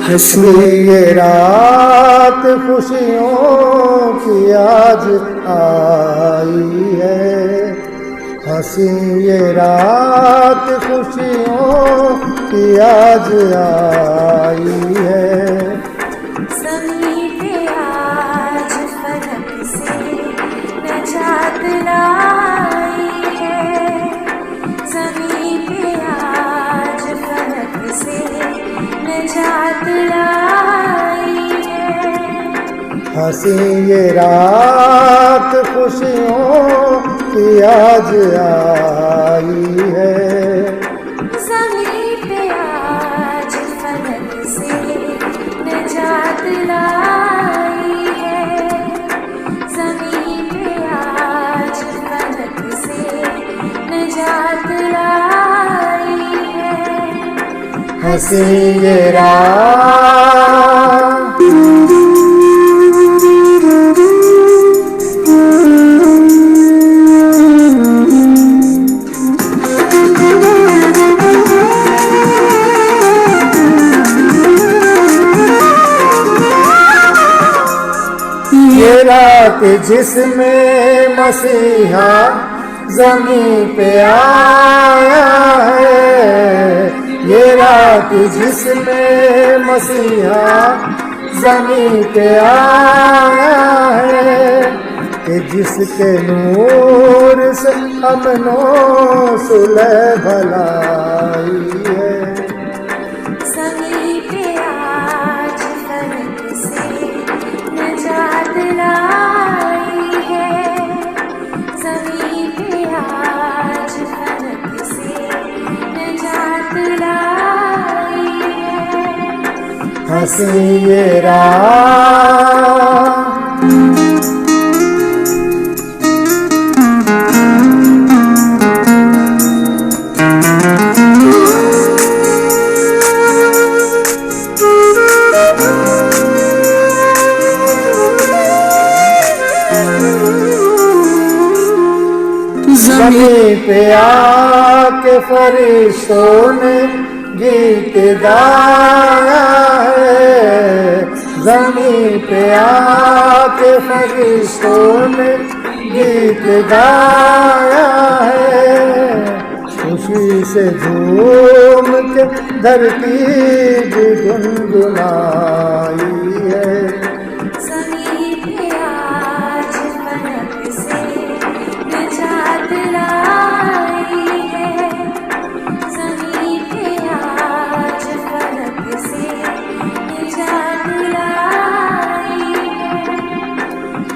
हंसी ये रात खुशियों की आज आई है, हंसी ये रात खुशियों की आज आई है। ज़मीं पे आज फलक से नजात लाई है, ज़मीं पे आज फलक से नजात लाई है। हंसी ये रात खुशियों की आज आई है, ज़मीं पे आज फलक से नजात लाई है, ज़मीं पे आज फलक से नजात लाई है। हंसी ये रात ये रात जिसमें मसीहा ज़मीं पे आया है, ये रात जिसमें मसीहा ज़मीं पे आया है, कि जिसके नूर से अमनो सुलह भलाई है। ज़मीं पे आज फलक से नजात लाई है, ज़मीं पे आज फलक से नजात लाई है। हंसी ये रात ज़मीं पे आके फरिश्तों ने गीत गाया है, ज़मीं पे आके फरिश्तों ने गीत गाया है, खुशी से झूम के धरती भी गुनगुनाई है। ज़मीं पे आज फलक से नजात लाई है, ज़मीं पे आज फलक से नजात लाई है।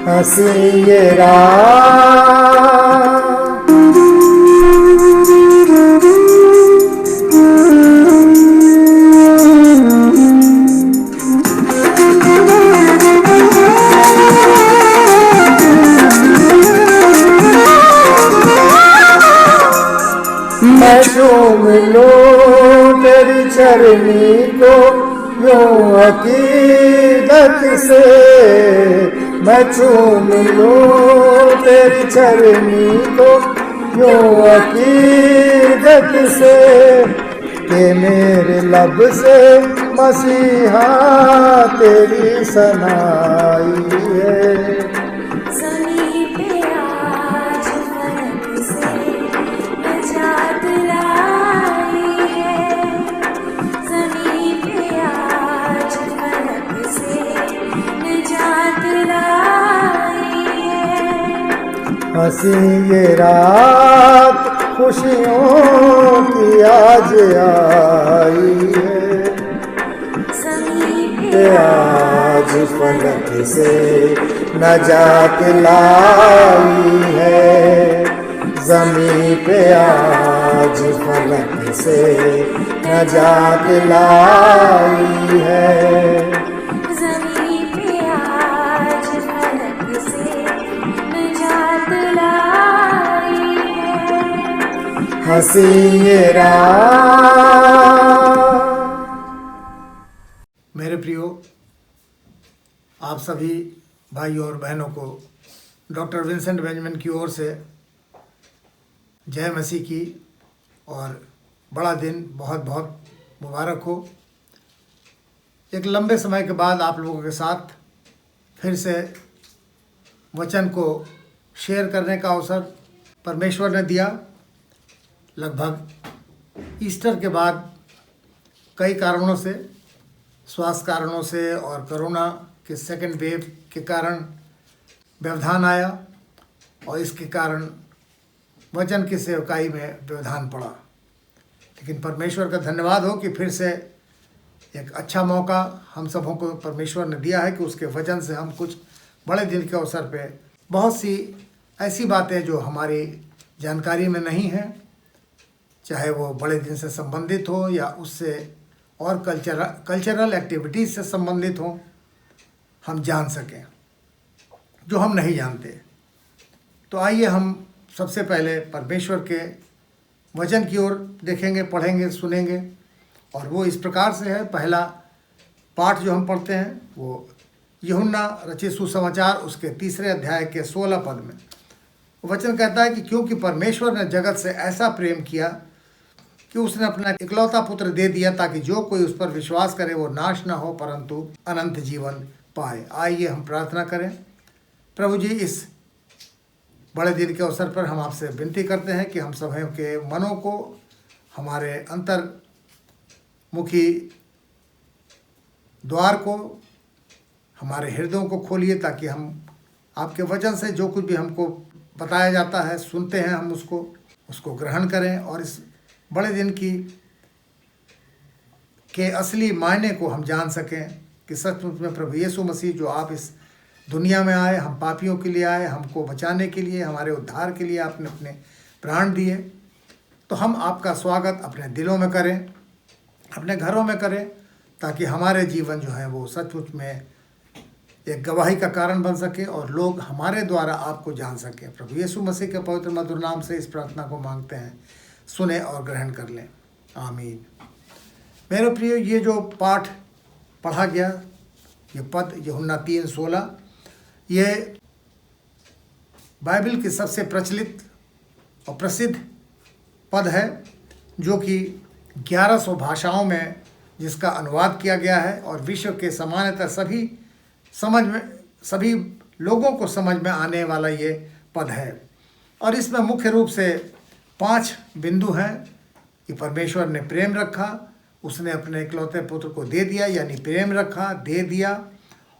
हंसी ये रात मैं चूम लूं तेरी चरनी को यूं अकीदत से, मैं चूम लूं तेरी चरनी को यूं अकीदत से, कि मेरे लब से मसीहा तेरी सनाई है। ज़मीं पे आज फलक से नजात लाई है, ज़मीं पे आज फलक से नजात लाई है। हंसी ये रात खुशियों की आज आई है, ज़मीं पे कि आज फलक से नजात लाई है, ज़मीं पे आज फलक से नजात लाई है। ज़मीं पे आज फलक से नजात लाई है। हंसी ये रात। मेरे प्रियो, आप सभी भाई और बहनों को डॉक्टर विंसेंट बेंजामिन की ओर से जय मसीह की और बड़ा दिन बहुत बहुत मुबारक हो। एक लंबे समय के बाद आप लोगों के साथ फिर से वचन को शेयर करने का अवसर परमेश्वर ने दिया। लगभग ईस्टर के बाद कई कारणों से, स्वास्थ्य कारणों से और कोरोना के सेकंड वेव के कारण व्यवधान आया और इसके कारण वचन की सेवकाई में व्यवधान पड़ा। लेकिन परमेश्वर का धन्यवाद हो कि फिर से एक अच्छा मौका हम सबों को परमेश्वर ने दिया है कि उसके वचन से हम कुछ बड़े दिन के अवसर पे बहुत सी ऐसी बातें जो हमारी जानकारी में नहीं हैं, चाहे वो बड़े दिन से संबंधित हो या उससे और कल्चरल एक्टिविटीज़ से संबंधित हो, हम जान सकें जो हम नहीं जानते। तो आइए हम सबसे पहले परमेश्वर के वचन की ओर देखेंगे, पढ़ेंगे, सुनेंगे। और वो इस प्रकार से है। पहला पाठ जो हम पढ़ते हैं वो यूहन्ना रचित सुसमाचार उसके 3 अध्याय के 16 पद में वचन कहता है कि क्योंकि परमेश्वर ने जगत से ऐसा प्रेम किया कि उसने अपना इकलौता पुत्र दे दिया ताकि जो कोई उस पर विश्वास करे वो नाश ना हो परंतु अनंत जीवन पाए। आइए हम प्रार्थना करें। प्रभु जी, इस बड़े दिन के अवसर पर हम आपसे विनती करते हैं कि हम सब के मनों को, हमारे अंतर्मुखी द्वार को, हमारे हृदयों को खोलिए ताकि हम आपके वचन से जो कुछ भी हमको बताया जाता है, सुनते हैं, हम उसको ग्रहण करें और इस बड़े दिन के असली मायने को हम जान सकें कि सचमुच में प्रभु यीशु मसीह जो आप इस दुनिया में आए, हम पापियों के लिए आए, हमको बचाने के लिए, हमारे उद्धार के लिए आपने अपने प्राण दिए। तो हम आपका स्वागत अपने दिलों में करें, अपने घरों में करें, ताकि हमारे जीवन जो है वो सचमुच में एक गवाही का कारण बन सके और लोग हमारे द्वारा आपको जान सके। प्रभु यीशु मसीह के पवित्र मधुर नाम से इस प्रार्थना को मांगते हैं, सुने और ग्रहण कर लें, आमीन। मेरे प्रिय, ये जो पाठ पढ़ा गया, ये पद यूहन्ना 3:16, ये बाइबल की सबसे प्रचलित और प्रसिद्ध पद है जो कि 1100 भाषाओं में जिसका अनुवाद किया गया है और विश्व के सामान्यतः सभी लोगों को समझ में आने वाला ये पद है। और इसमें मुख्य रूप से 5 बिंदु हैं कि परमेश्वर ने प्रेम रखा, उसने अपने इकलौते पुत्र को दे दिया, यानी प्रेम रखा, दे दिया,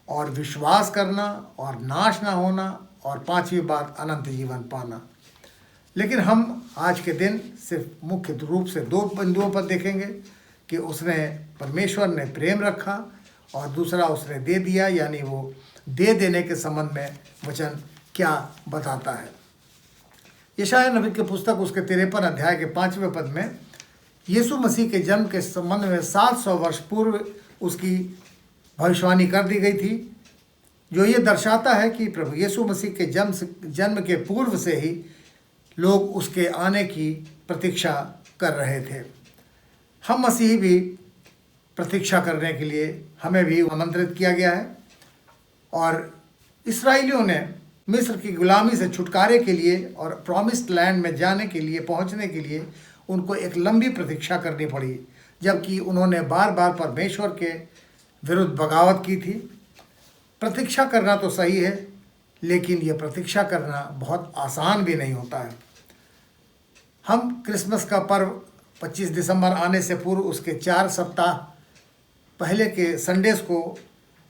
और विश्वास करना और नाश ना होना, और 5वीं बात अनंत जीवन पाना। लेकिन हम आज के दिन सिर्फ मुख्य रूप से 2 बिंदुओं पर देखेंगे कि उसने, परमेश्वर ने प्रेम रखा और दूसरा उसने दे दिया, यानी वो दे देने के संबंध में वचन क्या बताता है। यशायाह नबी की पुस्तक उसके 53 अध्याय के 5वें पद में यीशु मसीह के जन्म के संबंध में 700 वर्ष पूर्व उसकी भविष्यवाणी कर दी गई थी, जो ये दर्शाता है कि प्रभु यीशु मसीह के जन्म के पूर्व से ही लोग उसके आने की प्रतीक्षा कर रहे थे। हम मसीही भी प्रतीक्षा करने के लिए हमें भी आमंत्रित किया गया है। और इस्राएलियों ने मिस्र की गुलामी से छुटकारे के लिए और प्रॉमिस्ड लैंड में जाने के लिए, पहुंचने के लिए उनको एक लंबी प्रतीक्षा करनी पड़ी, जबकि उन्होंने बार बार परमेश्वर के विरुद्ध बगावत की थी। प्रतीक्षा करना तो सही है, लेकिन ये प्रतीक्षा करना बहुत आसान भी नहीं होता है। हम क्रिसमस का पर्व 25 दिसंबर आने से पूर्व उसके 4 सप्ताह पहले के संडेस को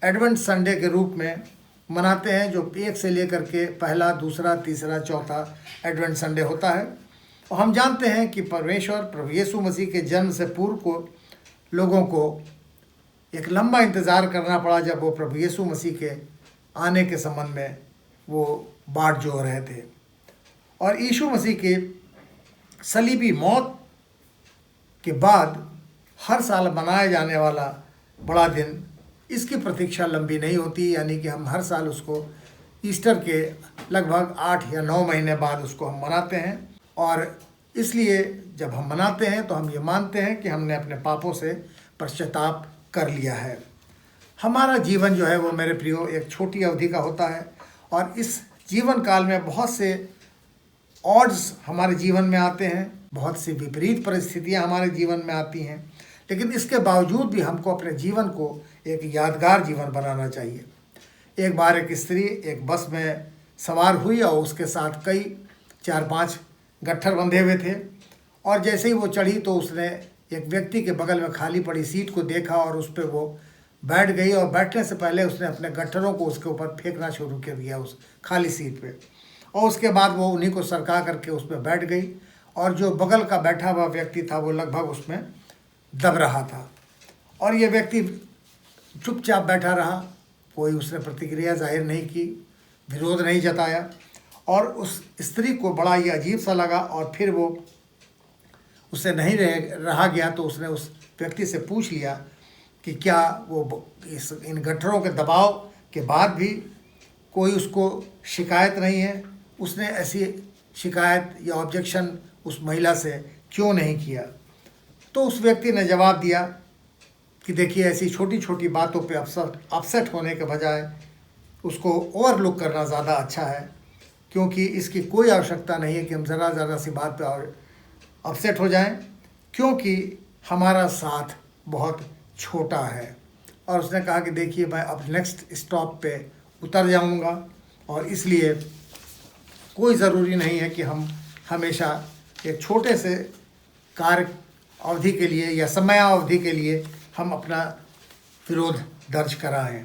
एडवेंट संडे के रूप में मनाते हैं, जो 1 से लेकर के पहला, दूसरा, तीसरा, चौथा एडवेंट संडे होता है। और हम जानते हैं कि परमेश्वर प्रभु यीशु मसीह के जन्म से पूर्व को लोगों को एक लंबा इंतज़ार करना पड़ा, जब वो प्रभु यीशु मसीह के आने के संबंध में वो बाट जो रहे थे। और यीशु मसीह के सलीबी मौत के बाद हर साल मनाया जाने वाला बड़ा दिन, इसकी प्रतीक्षा लंबी नहीं होती, यानी कि हम हर साल उसको ईस्टर के लगभग 8 या 9 महीने बाद उसको हम मनाते हैं। और इसलिए जब हम मनाते हैं तो हम ये मानते हैं कि हमने अपने पापों से पश्चाताप कर लिया है। हमारा जीवन जो है वो, मेरे प्रियो, एक छोटी अवधि का होता है और इस जीवन काल में बहुत से ऑड्स हमारे जीवन में आते हैं, बहुत सी विपरीत परिस्थितियां हमारे जीवन में आती हैं। लेकिन इसके बावजूद भी हमको अपने जीवन को एक यादगार जीवन बनाना चाहिए। एक बार एक स्त्री एक बस में सवार हुई और उसके साथ कई 4-5 गट्ठर बंधे हुए थे, और जैसे ही वो चढ़ी तो उसने एक व्यक्ति के बगल में खाली पड़ी सीट को देखा और उस पर वो बैठ गई, और बैठने से पहले उसने अपने गट्ठरों को उसके ऊपर फेंकना शुरू कर दिया उस खाली सीट पे, और उसके बाद वो उन्हीं को सरका करके उस पर बैठ गई, और जो बगल का बैठा हुआ व्यक्ति था वो लगभग उसमें दब रहा था, और ये व्यक्ति चुपचाप बैठा रहा, कोई उसने प्रतिक्रिया जाहिर नहीं की, विरोध नहीं जताया, और उस स्त्री को बड़ा ही अजीब सा लगा, और फिर वो उससे नहीं रहा गया तो उसने उस व्यक्ति से पूछ लिया कि क्या वो इन गट्ठरों के दबाव के बाद भी कोई उसको शिकायत नहीं है, उसने ऐसी शिकायत या ऑब्जेक्शन उस महिला से क्यों नहीं किया। तो उस व्यक्ति ने जवाब दिया कि देखिए, ऐसी छोटी छोटी बातों पे अपसेट होने के बजाय उसको ओवरलुक करना ज़्यादा अच्छा है, क्योंकि इसकी कोई आवश्यकता नहीं है कि हम ज़रा सी बात पे अपसेट हो जाएं, क्योंकि हमारा साथ बहुत छोटा है। और उसने कहा कि देखिए, मैं अब नेक्स्ट स्टॉप पे उतर जाऊंगा, और इसलिए कोई ज़रूरी नहीं है कि हम हमेशा एक छोटे से कार्य अवधि के लिए या समयावधि के लिए हम अपना विरोध दर्ज कराएं।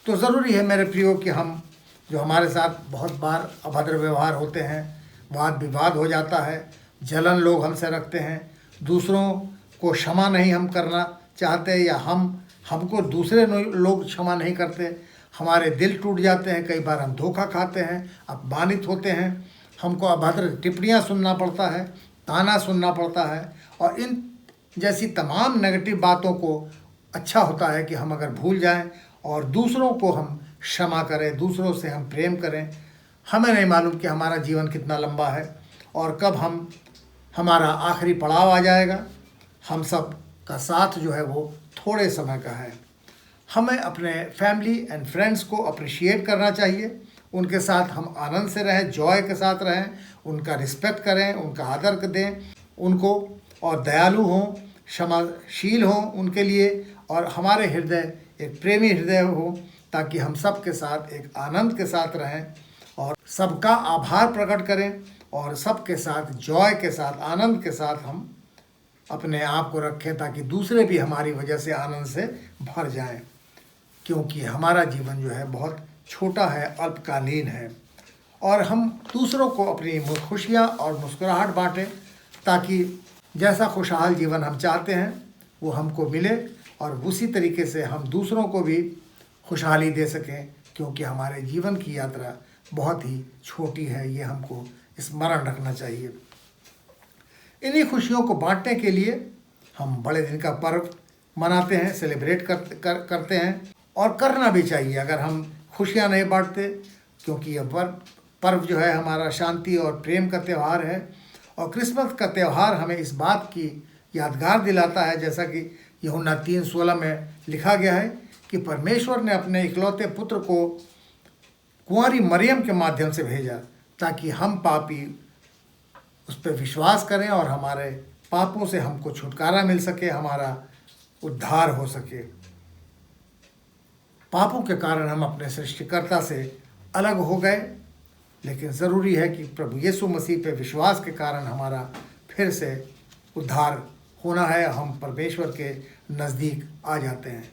तो ज़रूरी है मेरे प्रियो कि हम जो हमारे साथ बहुत बार अभद्र व्यवहार होते हैं, वाद विवाद हो जाता है, जलन लोग हमसे रखते हैं, दूसरों को क्षमा नहीं हम करना चाहते, या हमको दूसरे लोग क्षमा नहीं करते, हमारे दिल टूट जाते हैं, कई बार हम धोखा खाते हैं, अपमानित होते हैं, हमको अभद्र टिप्पणियाँ सुनना पड़ता है, ताना सुनना पड़ता है, और इन जैसी तमाम नेगेटिव बातों को अच्छा होता है कि हम अगर भूल जाएं और दूसरों को हम क्षमा करें, दूसरों से हम प्रेम करें। हमें नहीं मालूम कि हमारा जीवन कितना लंबा है और कब हमारा आखिरी पड़ाव आ जाएगा। हम सब का साथ जो है वो थोड़े समय का है। हमें अपने फैमिली एंड फ्रेंड्स को अप्रिशिएट करना चाहिए, उनके साथ हम आनंद से रहें, जॉय के साथ रहें, उनका रिस्पेक्ट करें, उनका आदर दें उनको, और दयालु हों, क्षमाशील हों उनके लिए, और हमारे हृदय एक प्रेमी हृदय हो, ताकि हम सब के साथ एक आनंद के साथ रहें और सबका आभार प्रकट करें, और सबके साथ जॉय के साथ, आनंद के साथ हम अपने आप को रखें, ताकि दूसरे भी हमारी वजह से आनंद से भर जाएं, क्योंकि हमारा जीवन जो है बहुत छोटा है, अल्पकालीन है, और हम दूसरों को अपनी खुशियाँ और मुस्कुराहट बांटें, ताकि जैसा खुशहाल जीवन हम चाहते हैं वो हमको मिले, और उसी तरीके से हम दूसरों को भी खुशहाली दे सकें, क्योंकि हमारे जीवन की यात्रा बहुत ही छोटी है, ये हमको स्मरण रखना चाहिए। इन्हीं खुशियों को बांटने के लिए हम बड़े दिन का पर्व मनाते हैं, सेलिब्रेट करते हैं, और करना भी चाहिए अगर हम खुशियाँ नहीं बांटते, क्योंकि यह पर्व जो है हमारा शांति और प्रेम का त्यौहार है। और क्रिसमस का त्यौहार हमें इस बात की यादगार दिलाता है, जैसा कि यूहन्ना 3:16 में लिखा गया है कि परमेश्वर ने अपने इकलौते पुत्र को कुंवारी मरियम के माध्यम से भेजा, ताकि हम पापी उस पर विश्वास करें और हमारे पापों से हमको छुटकारा मिल सके, हमारा उद्धार हो सके। पापों के कारण हम अपने सृष्टिकर्ता से अलग हो गए, लेकिन ज़रूरी है कि प्रभु यीशु मसीह पे विश्वास के कारण हमारा फिर से उद्धार होना है, हम परमेश्वर के नज़दीक आ जाते हैं।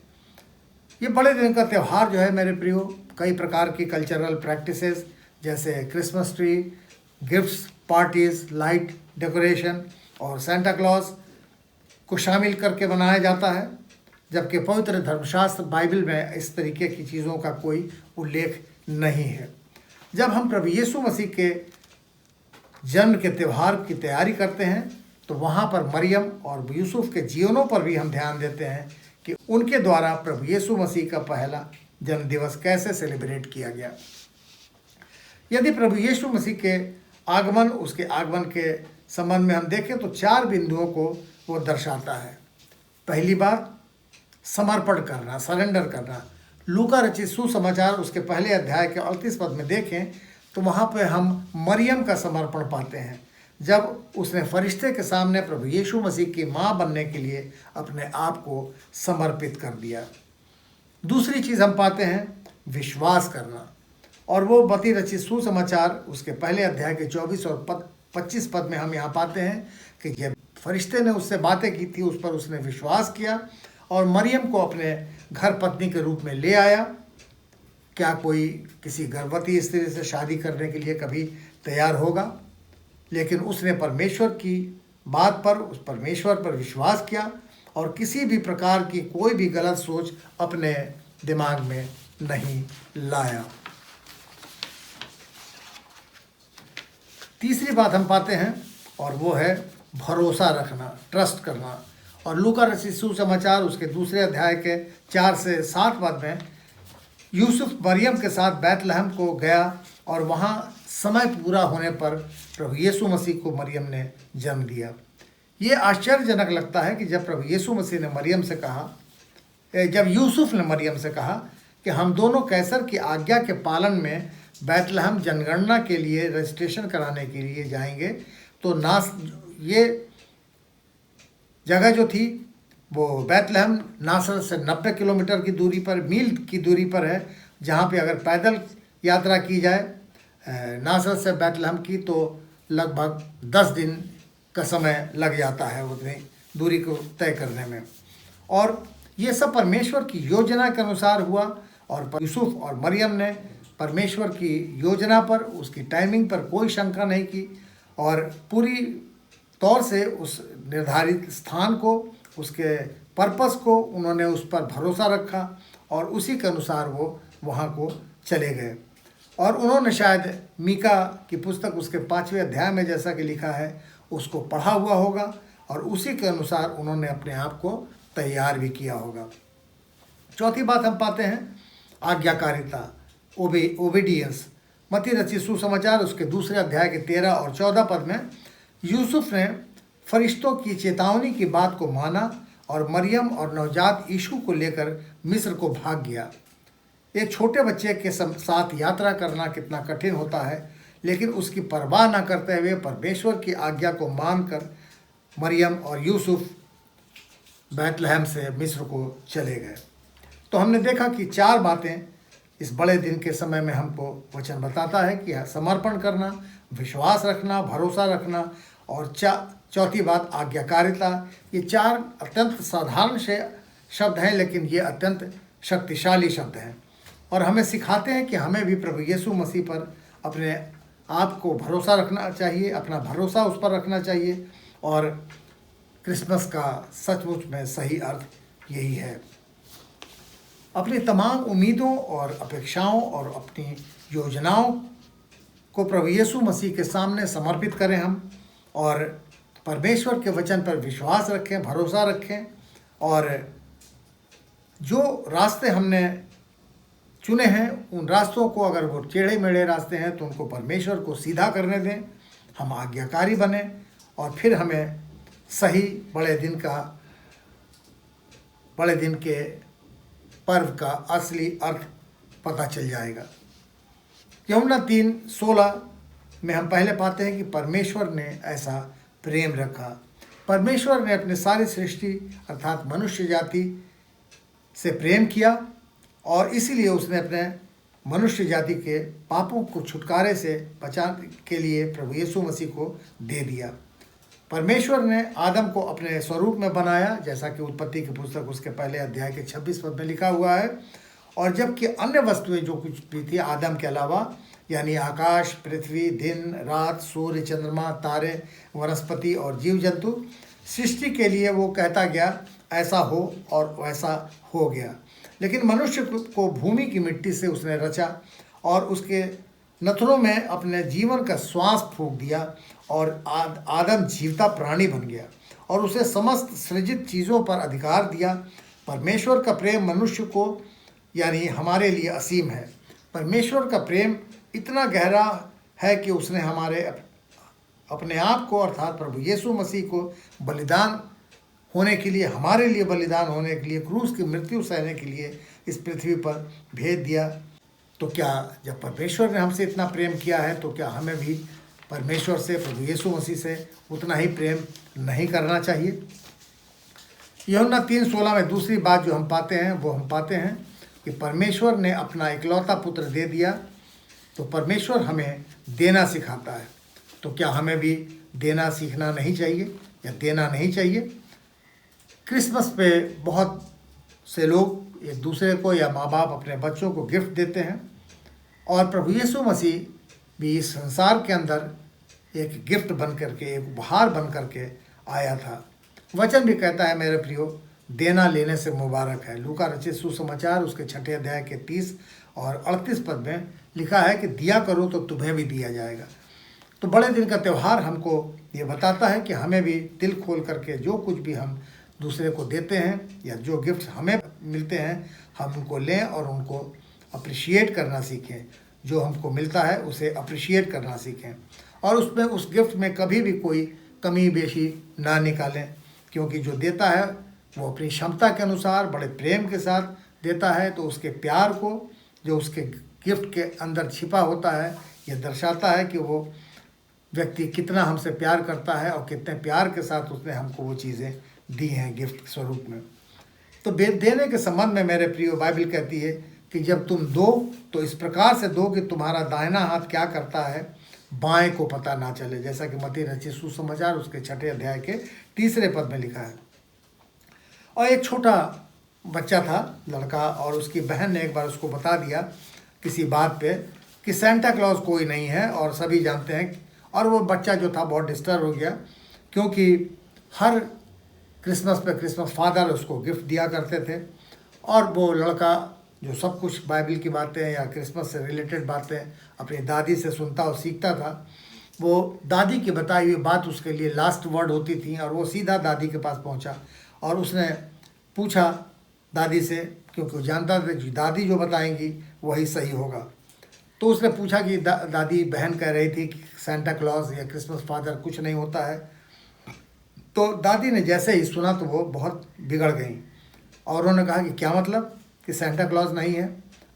ये बड़े दिन का त्यौहार जो है मेरे प्रियो, कई प्रकार की कल्चरल प्रैक्टिसेस जैसे Christmas tree, gifts, parties, light decoration और सेंटा क्लॉज को शामिल करके मनाया जाता है, जबकि पवित्र धर्मशास्त्र बाइबल में इस तरीके की चीज़ों का कोई उल्लेख नहीं है। जब हम प्रभु यीशु मसीह के जन्म के त्यौहार की तैयारी करते हैं तो वहाँ पर मरियम और यूसुफ के जीवनों पर भी हम ध्यान देते हैं कि उनके द्वारा प्रभु यीशु मसीह का पहला जन्म दिवस कैसे सेलिब्रेट किया गया। यदि प्रभु यीशु मसीह के आगमन, उसके आगमन के संबंध में हम देखें तो 4 बिंदुओं को वो दर्शाता है। पहली बात समर्पण करना, सरेंडर करना। लूका रचित सुसमाचार उसके पहले अध्याय के 38 पद में देखें तो वहाँ पे हम मरियम का समर्पण पाते हैं। जब उसने फरिश्ते के सामने प्रभु यीशु मसीह की माँ बनने के लिए अपने आप को समर्पित कर दिया। दूसरी चीज़ हम पाते हैं विश्वास करना, और वो मत्ती रचित सुसमाचार उसके पहले अध्याय के 24 और 25 पद में हम यहाँ पाते हैं कि जब फरिश्ते ने उससे बातें की थी, उस पर उसने विश्वास किया और मरियम को अपने घर पत्नी के रूप में ले आया। क्या कोई किसी गर्भवती स्त्री से शादी करने के लिए कभी तैयार होगा? लेकिन उसने परमेश्वर की बात पर, उस परमेश्वर पर विश्वास किया और किसी भी प्रकार की कोई भी गलत सोच अपने दिमाग में नहीं लाया। तीसरी बात हम पाते हैं और वो है भरोसा रखना, ट्रस्ट करना। और लूका रचित सुसमाचार उसके दूसरे अध्याय के 4 से 7 पद में यूसुफ मरियम के साथ बैतलहम को गया और वहाँ समय पूरा होने पर प्रभु यीशु मसीह को मरियम ने जन्म दिया। ये आश्चर्यजनक लगता है कि जब प्रभु यीशु मसीह ने मरियम से कहा, जब यूसुफ ने मरियम से कहा कि हम दोनों कैसर की आज्ञा के पालन में बैतलहम जनगणना के लिए रजिस्ट्रेशन कराने के लिए जाएंगे, तो ये जगह जो थी वो बैतलहम नासरत से 90 किलोमीटर की दूरी पर, मील की दूरी पर है, जहाँ पे अगर पैदल यात्रा की जाए नासरत से बैतलहम की तो लगभग 10 दिन का समय लग जाता है उतनी दूरी को तय करने में। और ये सब परमेश्वर की योजना के अनुसार हुआ और यूसुफ और मरियम ने परमेश्वर की योजना पर, उसकी टाइमिंग पर कोई शंका नहीं की और पूरी तौर से उस निर्धारित स्थान को, उसके पर्पस को उन्होंने उस पर भरोसा रखा और उसी के अनुसार वो वहाँ को चले गए। और उन्होंने शायद मीका की पुस्तक उसके 5वें अध्याय में जैसा कि लिखा है उसको पढ़ा हुआ होगा और उसी के अनुसार उन्होंने अपने आप को तैयार भी किया होगा। चौथी बात हम पाते हैं आज्ञाकारिता, ओबीडियंस। मत्ती रचित सुसमाचार उसके दूसरे अध्याय के 13 और 14 पद में यूसुफ ने फरिश्तों की चेतावनी की बात को माना और मरियम और नवजात यीशु को लेकर मिस्र को भाग गया। एक छोटे बच्चे के साथ यात्रा करना कितना कठिन होता है, लेकिन उसकी परवाह न करते हुए परमेश्वर की आज्ञा को मानकर मरियम और यूसुफ बैतलहम से मिस्र को चले गए। तो हमने देखा कि 4 बातें इस बड़े दिन के समय में हमको वचन बताता है कि समर्पण करना, विश्वास रखना, भरोसा रखना और चौथी बात आज्ञाकारिता। ये 4 अत्यंत साधारण से शब्द हैं, लेकिन ये अत्यंत शक्तिशाली शब्द हैं और हमें सिखाते हैं कि हमें भी प्रभु यीशु मसीह पर अपने आप को भरोसा रखना चाहिए, अपना भरोसा उस पर रखना चाहिए। और क्रिसमस का सचमुच में सही अर्थ यही है। अपनी तमाम उम्मीदों और अपेक्षाओं और अपनी योजनाओं को प्रभु यीशु मसीह के सामने समर्पित करें हम, और परमेश्वर के वचन पर विश्वास रखें, भरोसा रखें और जो रास्ते हमने चुने हैं उन रास्तों को, अगर वो टेढ़े मेढ़े रास्ते हैं तो उनको परमेश्वर को सीधा करने दें, हम आज्ञाकारी बने और फिर हमें सही बड़े दिन के पर्व का असली अर्थ पता चल जाएगा। यूहन्ना 3:16 में हम पहले पाते हैं कि परमेश्वर ने ऐसा प्रेम रखा। परमेश्वर ने अपने सारी सृष्टि अर्थात मनुष्य जाति से प्रेम किया और इसीलिए उसने अपने मनुष्य जाति के पापों को छुटकारे से बचाने के लिए प्रभु यीशु मसीह को दे दिया। परमेश्वर ने आदम को अपने स्वरूप में बनाया, जैसा कि उत्पत्ति की पुस्तक उसके पहले अध्याय के 26 पद में लिखा हुआ है। और जबकि अन्य वस्तुएं जो कुछ भी थी आदम के अलावा, यानी आकाश, पृथ्वी, दिन, रात, सूर्य, चंद्रमा, तारे, वनस्पति और जीव जंतु, सृष्टि के लिए वो कहता गया ऐसा हो और वैसा हो गया। लेकिन मनुष्य को भूमि की मिट्टी से उसने रचा और उसके नथनों में अपने जीवन का श्वास फूंक दिया और आदम जीवता प्राणी बन गया और उसे समस्त सृजित चीज़ों पर अधिकार दिया। परमेश्वर का प्रेम मनुष्य को यानी हमारे लिए असीम है। परमेश्वर का प्रेम इतना गहरा है कि उसने अपने आप को अर्थात प्रभु यीशु मसीह को बलिदान होने के लिए, हमारे लिए बलिदान होने के लिए, क्रूस की मृत्यु सहने के लिए इस पृथ्वी पर भेज दिया। तो क्या जब परमेश्वर ने हमसे इतना प्रेम किया है तो क्या हमें भी परमेश्वर से, प्रभु यीशु मसीह से उतना ही प्रेम नहीं करना चाहिए। यूहन्ना 3:16 में दूसरी बात जो हम पाते हैं वो हम पाते हैं कि परमेश्वर ने अपना इकलौता पुत्र दे दिया। तो परमेश्वर हमें देना सिखाता है, तो क्या हमें भी देना सीखना नहीं चाहिए या देना नहीं चाहिए? क्रिसमस पे बहुत से लोग एक दूसरे को या माँ बाप अपने बच्चों को गिफ्ट देते हैं, और प्रभु यीशु मसीह भी इस संसार के अंदर एक गिफ्ट बन करके, एक उपहार बन करके आया था। वचन भी कहता है मेरे प्रियो, देना लेने से मुबारक है। लूका रचित सुसमाचार उसके 6 अध्याय के 30 और 38 पद में लिखा है कि दिया करो तो तुम्हें भी दिया जाएगा। तो बड़े दिन का त्यौहार हमको ये बताता है कि हमें भी दिल खोल करके जो कुछ भी हम दूसरे को देते हैं या जो गिफ्ट हमें मिलते हैं हम उनको लें और उनको अप्रिशिएट करना सीखें। जो हमको मिलता है उसे अप्रिशिएट करना सीखें, और उसमें उस गिफ्ट में कभी भी कोई कमी बेशी ना निकालें, क्योंकि जो देता है वो अपनी क्षमता के अनुसार बड़े प्रेम के साथ देता है। तो उसके प्यार को जो उसके गिफ्ट के अंदर छिपा होता है ये दर्शाता है कि वो व्यक्ति कितना हमसे प्यार करता है और कितने प्यार के साथ उसने हमको वो चीज़ें दी हैं गिफ्ट स्वरूप में। तो देने के संबंध में मेरे प्रियो बाइबल कहती है कि जब तुम दो तो इस प्रकार से दो कि तुम्हारा दाहिना हाथ क्या करता है बाएं को पता ना चले, जैसा कि मत्ती रचित सुसमाचार उसके 6 अध्याय के 3 पद में लिखा है। और एक छोटा बच्चा था, लड़का, और उसकी बहन ने एक बार उसको बता दिया किसी बात पे कि सेंटा क्लॉज कोई नहीं है, और सभी जानते हैं। और वो बच्चा जो था बहुत डिस्टर्ब हो गया, क्योंकि हर क्रिसमस पे क्रिसमस फादर उसको गिफ्ट दिया करते थे, और वो लड़का जो सब कुछ बाइबल की बातें या क्रिसमस से रिलेटेड बातें अपनी दादी से सुनता और सीखता था। वो दादी की बताई हुई बात उसके लिए लास्ट वर्ड होती थी, और वो सीधा दादी के पास पहुंचा और उसने पूछा दादी से, क्योंकि वो जानता था कि दादी जो बताएंगी वही सही होगा। तो उसने पूछा कि दादी, बहन कह रही थी कि सेंटा क्लॉज या क्रिसमस फादर कुछ नहीं होता है। तो दादी ने जैसे ही सुना तो वो बहुत बिगड़ गई, और उन्होंने कहा कि क्या मतलब कि सेंटा क्लॉज नहीं है।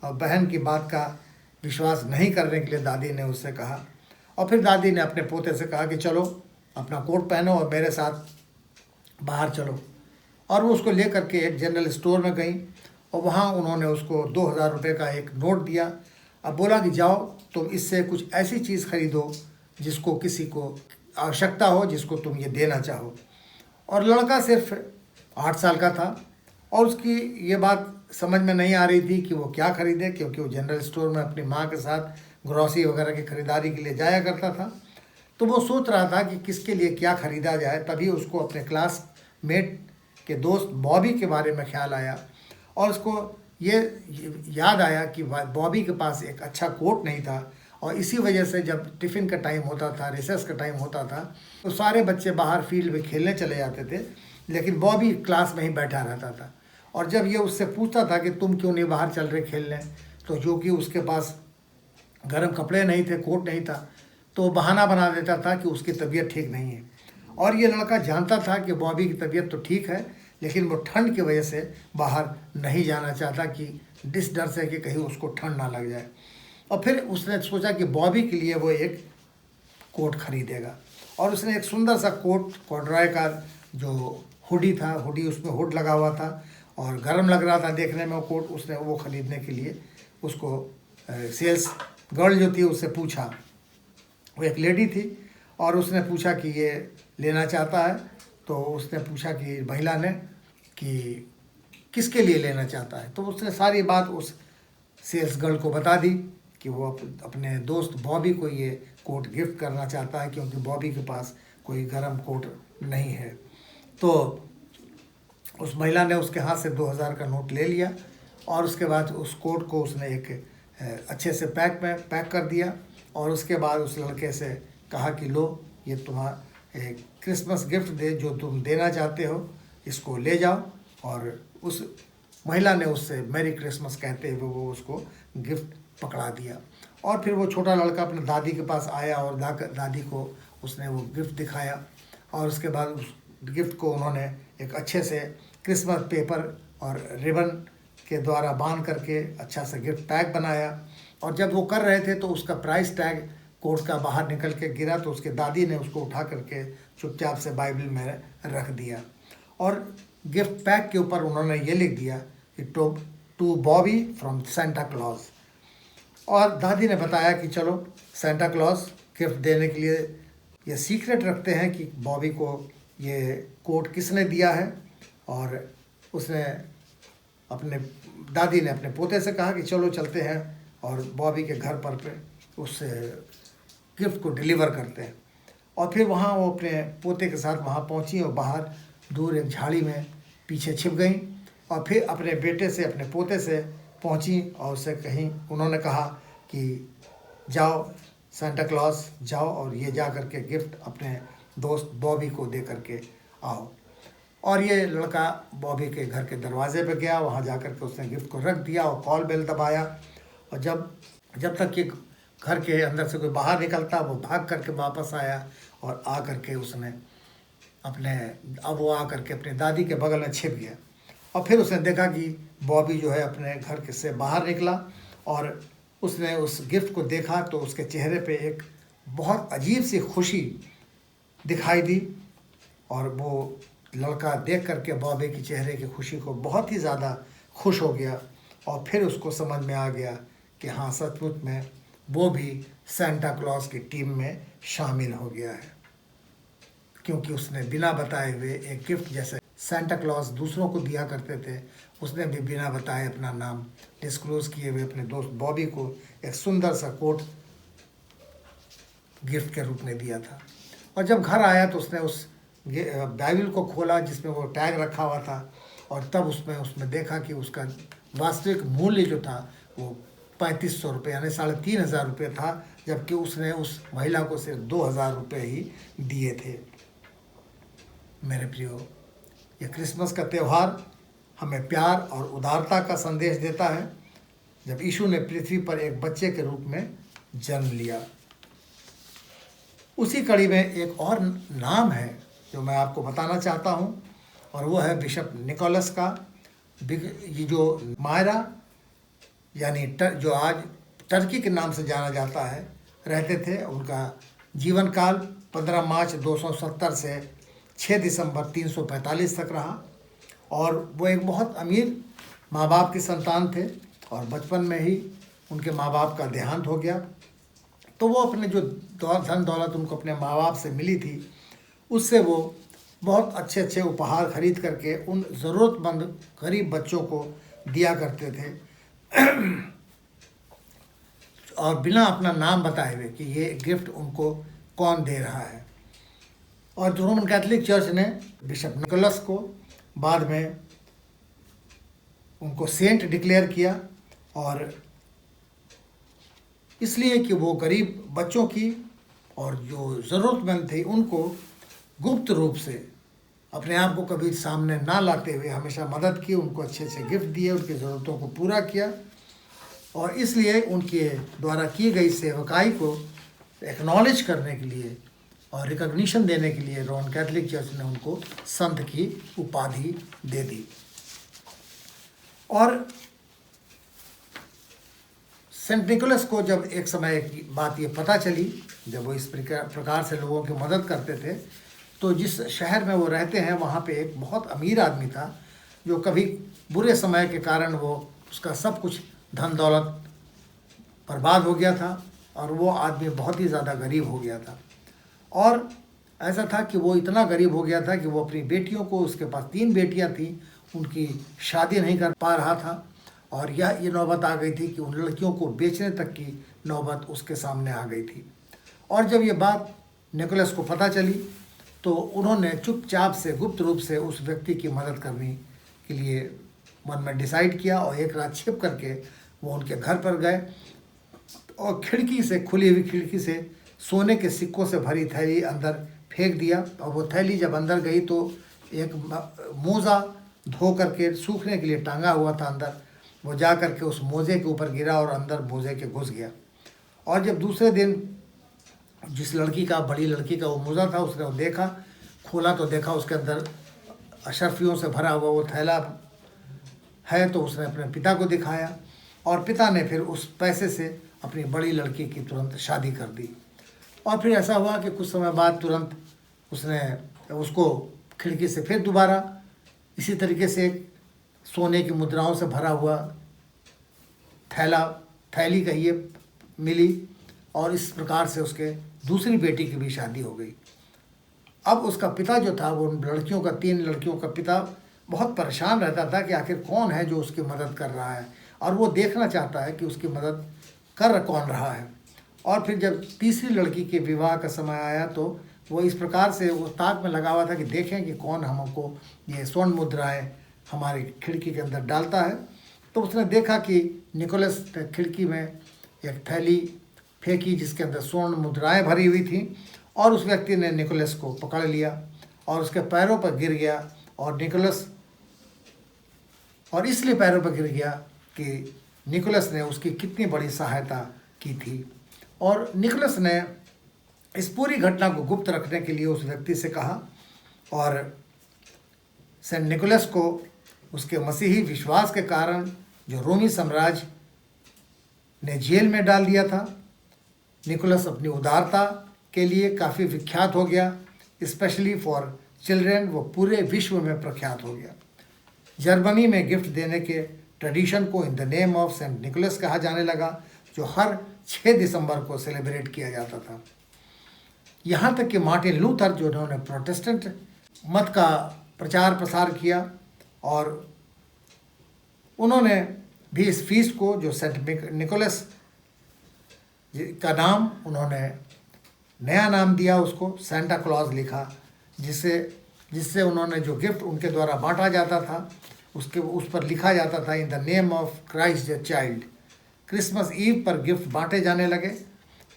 और बहन की बात का विश्वास नहीं करने के लिए दादी ने उससे कहा, और फिर दादी ने अपने पोते से कहा कि चलो अपना कोट पहनो और मेरे साथ बाहर चलो। और वो उसको ले करके एक जनरल स्टोर में गई, और वहाँ उन्होंने उसको 2000 रुपये का एक नोट दिया। अब बोला कि जाओ तुम इससे कुछ ऐसी चीज़ खरीदो जिसको किसी को आवश्यकता हो, जिसको तुम ये देना चाहो। और लड़का सिर्फ 8 साल का था, और उसकी ये बात समझ में नहीं आ रही थी कि वो क्या खरीदे, क्योंकि वो जनरल स्टोर में अपनी माँ के साथ ग्रॉसरी वगैरह की खरीदारी के लिए जाया करता था। तो वो सोच रहा था कि किसके लिए क्या खरीदा जाए। तभी उसको अपने क्लासमेट के दोस्त बॉबी के बारे में ख्याल आया, और उसको ये याद आया कि बॉबी के पास एक अच्छा कोट नहीं था, और इसी वजह से जब टिफ़िन का टाइम होता था, रिसेस का टाइम होता था, तो सारे बच्चे बाहर फील्ड में खेलने चले जाते थे, लेकिन बॉबी क्लास में ही बैठा रहता था। और जब ये उससे पूछता था कि तुम क्यों नहीं बाहर चल रहे खेलने, तो जो कि उसके पास गर्म कपड़े नहीं थे, कोट नहीं था, तो बहाना बना देता था कि उसकी तबीयत ठीक नहीं है। और ये लड़का जानता था कि बॉबी की तबीयत तो ठीक है, लेकिन वो ठंड की वजह से बाहर नहीं जाना चाहता, कि इस डर से कि कहीं उसको ठंड ना लग जाए। और फिर उसने सोचा कि बॉबी के लिए वो एक कोट खरीदेगा, और उसने एक सुंदर सा कोट, कॉर्डराय का जो हुडी था, हुडी उसमें हुड लगा हुआ था और गर्म लग रहा था देखने में वो कोट। उसने वो खरीदने के लिए उसको सेल्स गर्ल जो थी उससे पूछा, वो एक लेडी थी, और उसने पूछा कि ये लेना चाहता है। तो उसने पूछा कि महिला ने कि किसके लिए लेना चाहता है। तो उसने सारी बात उस सेल्स गर्ल को बता दी कि वो अपने दोस्त बॉबी को ये कोट गिफ्ट करना चाहता है, क्योंकि बॉबी के पास कोई गर्म कोट नहीं है। तो उस महिला ने उसके हाथ से 2000 का नोट ले लिया, और उसके बाद उस कोट को उसने एक अच्छे से पैक कर दिया, और उसके बाद उस लड़के से कहा कि लो, ये तुम्हारा क्रिसमस गिफ्ट दे जो तुम देना चाहते हो, इसको ले जाओ। और उस महिला ने उससे मैरी क्रिसमस कहते हुए वो उसको गिफ्ट पकड़ा दिया। और फिर वो छोटा लड़का अपने दादी के पास आया, और दादी को उसने वो गिफ्ट दिखाया, और उसके बाद उस गिफ्ट को उन्होंने एक अच्छे से क्रिसमस पेपर और रिबन के द्वारा बांध करके अच्छा सा गिफ्ट पैक बनाया। और जब वो कर रहे थे तो उसका प्राइस टैग कोर्ट का बाहर निकल के गिरा तो उसके दादी ने उसको उठा करके चुपचाप से बाइबल में रख दिया। और गिफ्ट पैक के ऊपर उन्होंने ये लिख दिया कि to Bobby from Santa Claus. और दादी ने बताया कि चलो सेंटा क्लॉज गिफ्ट देने के लिए ये सीक्रेट रखते हैं कि बॉबी को ये कोट किसने दिया है। और उसने दादी ने अपने पोते से कहा कि चलो चलते हैं और बॉबी के घर पर पे उस गिफ्ट को डिलीवर करते हैं। और फिर वहाँ वो अपने पोते के साथ वहाँ पहुँची और बाहर दूर एक झाड़ी में पीछे छिप गई और फिर अपने बेटे से अपने पोते से पहुँची और उससे उन्होंने कहा कि जाओ सेंटा क्लॉज जाओ और ये जा कर के गिफ्ट अपने दोस्त बॉबी को दे करके आओ। और ये लड़का बॉबी के घर के दरवाजे पे गया, वहाँ जा कर के उसने गिफ्ट को रख दिया और कॉल बेल दबाया। और जब तक कि घर के अंदर से कोई बाहर निकलता वो भाग करके वापस आया और आ करके उसने वो आ करके अपनी दादी के बगल में छिप गया। और फिर उसने देखा कि बॉबी जो है अपने घर से बाहर निकला और उसने उस गिफ्ट को देखा तो उसके चेहरे पे एक बहुत अजीब सी खुशी दिखाई दी। और वो लड़का देख करके बॉबी के चेहरे की खुशी को बहुत ही ज़्यादा खुश हो गया। और फिर उसको समझ में आ गया कि हाँ सचमुच में वो भी सेंटा क्लॉज की टीम में शामिल हो गया है, क्योंकि उसने बिना बताए हुए एक गिफ्ट जैसे सेंटा क्लॉज दूसरों को दिया करते थे, उसने भी बिना बताए अपना नाम डिस्क्लोज किए हुए अपने दोस्त बॉबी को एक सुंदर सा कोट गिफ्ट के रूप में दिया था। और जब घर आया तो उसने उस बाइबल को खोला जिसमें वो टैग रखा हुआ था और तब उसमें देखा कि उसका वास्तविक मूल्य जो था वो 3500 रुपये यानी 3500 रुपये था, जबकि उसने उस महिला को सिर्फ 2000 रुपये ही दिए थे। मेरे प्रियो, ये क्रिसमस का त्यौहार हमें प्यार और उदारता का संदेश देता है, जब यीशु ने पृथ्वी पर एक बच्चे के रूप में जन्म लिया। उसी कड़ी में एक और नाम है जो मैं आपको बताना चाहता हूँ और वो है बिशप निकोलस का। ये जो मायरा यानी जो आज टर्की के नाम से जाना जाता है रहते थे, उनका जीवन काल 15 मार्च 270 से 6 दिसंबर 345 तक रहा। और वो एक बहुत अमीर माँ बाप के संतान थे और बचपन में ही उनके माँ बाप का देहांत हो गया। तो वो अपने जो धन दौलत उनको अपने माँ बाप से मिली थी उससे वो बहुत अच्छे अच्छे उपहार खरीद करके उन ज़रूरतमंद गरीब बच्चों को दिया करते थे और बिना अपना नाम बताए हुए कि ये गिफ्ट उनको कौन दे रहा है। और रोमन कैथोलिक चर्च ने बिशप निकोलस को बाद में उनको सेंट डिक्लेयर किया, और इसलिए कि वो गरीब बच्चों की और जो ज़रूरतमंद थे उनको गुप्त रूप से अपने आप को कभी सामने ना लाते हुए हमेशा मदद की, उनको अच्छे अच्छे गिफ्ट दिए, उनकी ज़रूरतों को पूरा किया। और इसलिए उनके द्वारा की गई सेवकाई को एक्नॉलेज करने के लिए और रिकॉग्निशन देने के लिए रोमन कैथोलिक चर्च ने उनको संत की उपाधि दे दी। और सेंट निकोलस को जब एक समय की बात ये पता चली, जब वो इस प्रकार से लोगों की मदद करते थे, तो जिस शहर में वो रहते हैं वहाँ पे एक बहुत अमीर आदमी था जो कभी बुरे समय के कारण वो उसका सब कुछ धन दौलत बर्बाद हो गया था और वो आदमी बहुत ही ज़्यादा गरीब हो गया था। और ऐसा था कि वो इतना गरीब हो गया था कि वो अपनी बेटियों को, उसके पास 3 बेटियां थीं, उनकी शादी नहीं कर पा रहा था। और ये नौबत आ गई थी कि उन लड़कियों को बेचने तक की नौबत उसके सामने आ गई थी। और जब ये बात निकोलस को पता चली तो उन्होंने चुपचाप से गुप्त रूप से उस व्यक्ति की मदद करने के लिए मन में डिसाइड किया और एक रात छिप करके वो उनके घर पर गए और खिड़की से, खुली हुई खिड़की से सोने के सिक्कों से भरी थैली अंदर फेंक दिया। और वो थैली जब अंदर गई तो एक मोज़ा धो करके सूखने के लिए टांगा हुआ था अंदर, वो जा करके उस मोज़े के ऊपर गिरा और अंदर मोज़े के घुस गया। और जब दूसरे दिन जिस लड़की का, बड़ी लड़की का वो मोज़ा था, उसने वो देखा, खोला तो देखा उसके अंदर अशर्फियों से भरा हुआ वो थैला है। तो उसने अपने पिता को दिखाया और पिता ने फिर उस पैसे से अपनी बड़ी लड़की की तुरंत शादी कर दी। और फिर ऐसा हुआ कि कुछ समय बाद तुरंत उसने उसको खिड़की से फिर दोबारा इसी तरीके से एक सोने की मुद्राओं से भरा हुआ थैली कहिए मिली, और इस प्रकार से उसके दूसरी बेटी की भी शादी हो गई। अब उसका पिता जो था, वो उन लड़कियों का 3 लड़कियों का पिता बहुत परेशान रहता था कि आखिर कौन है जो उसकी मदद कर रहा है, और वो देखना चाहता है कि उसकी मदद कर कौन रहा है। और फिर जब तीसरी लड़की के विवाह का समय आया तो वो इस प्रकार से वो ताक में लगा हुआ था कि देखें कि कौन हमको ये स्वर्ण मुद्राएं हमारी खिड़की के अंदर डालता है। तो उसने देखा कि निकोलस ने खिड़की में एक थैली फेंकी जिसके अंदर स्वर्ण मुद्राएं भरी हुई थी, और उस व्यक्ति ने निकोलस को पकड़ लिया और उसके पैरों पर गिर गया, और निकोलस और इसलिए पैरों पर गिर गया कि निकोलस ने उसकी कितनी बड़ी सहायता की थी। और निकोलस ने इस पूरी घटना को गुप्त रखने के लिए उस व्यक्ति से कहा, और सेंट निकोलस को उसके मसीही विश्वास के कारण जो रोमी साम्राज्य ने जेल में डाल दिया था, निकोलस अपनी उदारता के लिए काफ़ी विख्यात हो गया, स्पेशली फॉर चिल्ड्रेन। वो पूरे विश्व में प्रख्यात हो गया। जर्मनी में गिफ्ट देने के ट्रेडिशन को in the name of Saint Nicholas कहा जाने लगा, जो हर 6 दिसंबर को सेलिब्रेट किया जाता था। यहाँ तक कि मार्टिन लूथर, जो उन्होंने प्रोटेस्टेंट मत का प्रचार प्रसार किया, और उन्होंने भी इस फीस्ट को, जो सेंट निकोलस का नाम, उन्होंने नया नाम दिया उसको, सेंटा क्लॉज लिखा, जिससे उन्होंने जो गिफ्ट उनके द्वारा बांटा जाता था उसके उस पर लिखा जाता था in the name of Christ the child. Christmas Eve पर गिफ्ट बांटे जाने लगे।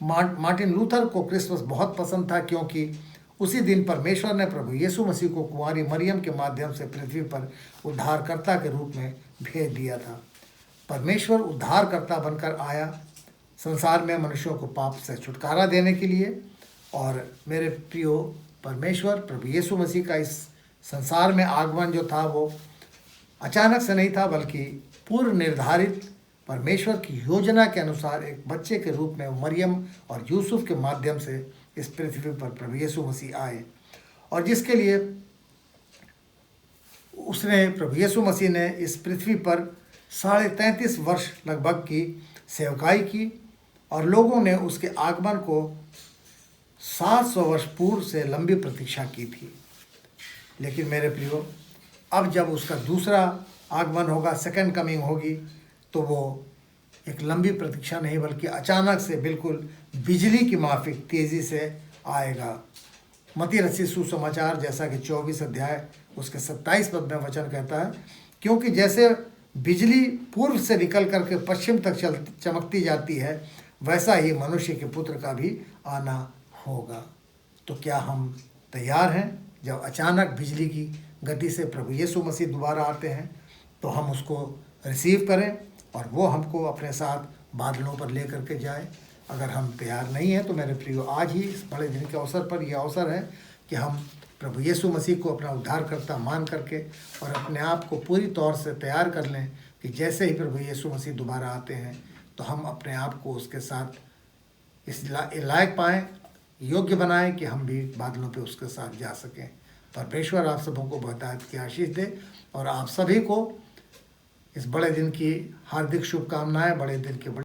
मार्टिन लूथर को क्रिसमस बहुत पसंद था, क्योंकि उसी दिन परमेश्वर ने प्रभु यीशु मसीह को कुंवारी मरियम के माध्यम से पृथ्वी पर उद्धारकर्ता के रूप में भेज दिया था। परमेश्वर उद्धारकर्ता बनकर आया संसार में मनुष्यों को पाप से छुटकारा देने के लिए। और मेरे प्रियो, परमेश्वर प्रभु यीशु मसीह का इस संसार में आगमन जो था वो अचानक से नहीं था, बल्कि पूर्व निर्धारित परमेश्वर की योजना के अनुसार एक बच्चे के रूप में मरियम और यूसुफ के माध्यम से इस पृथ्वी पर प्रभु यीशु मसीह आए, और जिसके लिए उसने प्रभु यीशु मसीह ने इस पृथ्वी पर 33.5 वर्ष लगभग की सेवकाई की, और लोगों ने उसके आगमन को 700 वर्ष पूर्व से लंबी प्रतीक्षा की थी। लेकिन मेरे प्रियो, अब जब उसका दूसरा आगमन होगा, सेकंड कमिंग होगी, तो वो एक लंबी प्रतीक्षा नहीं बल्कि अचानक से बिल्कुल बिजली की माफिक तेज़ी से आएगा। मत्ती रचित सुसमाचार जैसा कि 24 अध्याय उसके 27 पद में वचन कहता है, क्योंकि जैसे बिजली पूर्व से निकल करके पश्चिम तक चमकती जाती है, वैसा ही मनुष्य के पुत्र का भी आना होगा। तो क्या हम तैयार हैं? जब अचानक बिजली की गति से प्रभु यीशु मसीह दोबारा आते हैं तो हम उसको रिसीव करें और वो हमको अपने साथ बादलों पर ले करके जाए। अगर हम तैयार नहीं हैं तो मेरे प्रियो, आज ही इस बड़े दिन के अवसर पर यह अवसर है कि हम प्रभु यीशु मसीह को अपना उद्धारकर्ता मान करके और अपने आप को पूरी तौर से तैयार कर लें कि जैसे ही प्रभु यीशु मसीह दोबारा आते हैं तो हम अपने आप को उसके साथ इस लायक पाएँ, योग्य बनाएं कि हम भी बादलों पे उसके साथ जा सकें। परमेश्वर आप सबों को बहुतायत की आशीष दे और आप सभी को इस बड़े दिन की हार्दिक शुभकामनाएं। बड़े दिन के